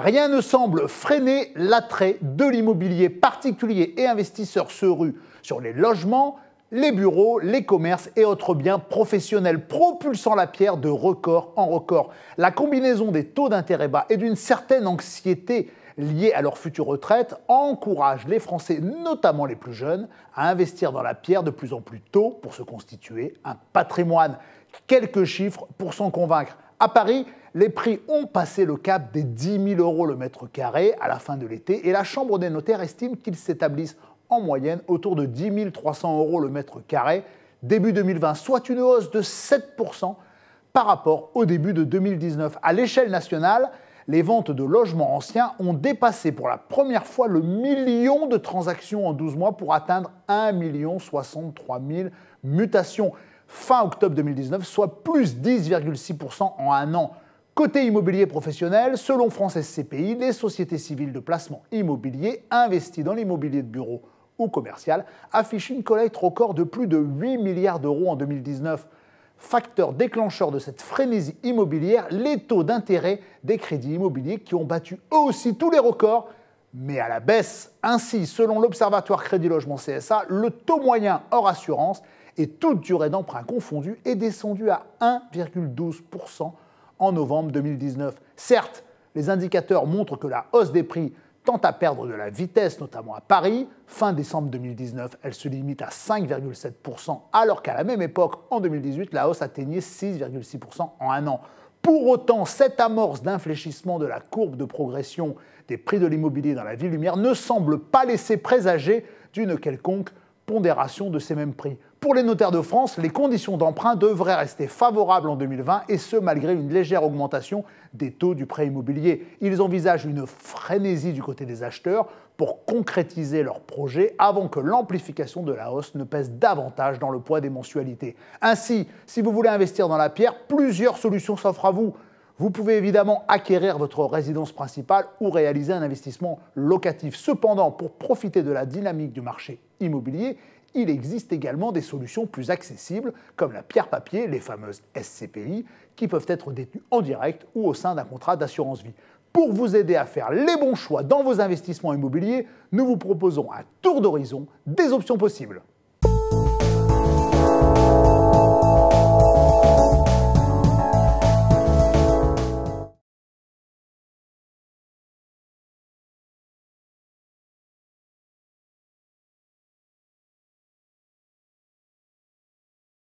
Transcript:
Rien ne semble freiner l'attrait de l'immobilier. Particuliers et investisseurs se ruent sur les logements, les bureaux, les commerces et autres biens professionnels, propulsant la pierre de record en record. La combinaison des taux d'intérêt bas et d'une certaine anxiété liée à leur future retraite encourage les Français, notamment les plus jeunes, à investir dans la pierre de plus en plus tôt pour se constituer un patrimoine. Quelques chiffres pour s'en convaincre. À Paris, les prix ont passé le cap des 10 000 € le mètre carré à la fin de l'été et la Chambre des notaires estime qu'ils s'établissent en moyenne autour de 10 300 € le mètre carré début 2020, soit une hausse de 7% par rapport au début de 2019. À l'échelle nationale, les ventes de logements anciens ont dépassé pour la première fois le million de transactions en 12 mois pour atteindre 1 063 000 mutations fin octobre 2019, soit plus 10,6% en un an. Côté immobilier professionnel, selon France SCPI, les sociétés civiles de placement immobilier investies dans l'immobilier de bureau ou commercial affichent une collecte record de plus de 8 milliards d'euros en 2019. Facteur déclencheur de cette frénésie immobilière, les taux d'intérêt des crédits immobiliers qui ont battu eux aussi tous les records, mais à la baisse. Ainsi, selon l'Observatoire Crédit Logement CSA, le taux moyen hors assurance et toute durée d'emprunt confondue est descendu à 1,12% en novembre 2019. Certes, les indicateurs montrent que la hausse des prix tend à perdre de la vitesse, notamment à Paris. Fin décembre 2019, elle se limite à 5,7%, alors qu'à la même époque, en 2018, la hausse atteignait 6,6% en un an. Pour autant, cette amorce d'infléchissement de la courbe de progression des prix de l'immobilier dans la ville lumière ne semble pas laisser présager d'une quelconque pondération de ces mêmes prix. Pour les notaires de France, les conditions d'emprunt devraient rester favorables en 2020 et ce malgré une légère augmentation des taux du prêt immobilier. Ils envisagent une frénésie du côté des acheteurs pour concrétiser leurs projets avant que l'amplification de la hausse ne pèse davantage dans le poids des mensualités. Ainsi, si vous voulez investir dans la pierre, plusieurs solutions s'offrent à vous. Vous pouvez évidemment acquérir votre résidence principale ou réaliser un investissement locatif. Cependant, pour profiter de la dynamique du marché immobilier, il existe également des solutions plus accessibles, comme la pierre papier, les fameuses SCPI, qui peuvent être détenues en direct ou au sein d'un contrat d'assurance vie. Pour vous aider à faire les bons choix dans vos investissements immobiliers, nous vous proposons un tour d'horizon des options possibles.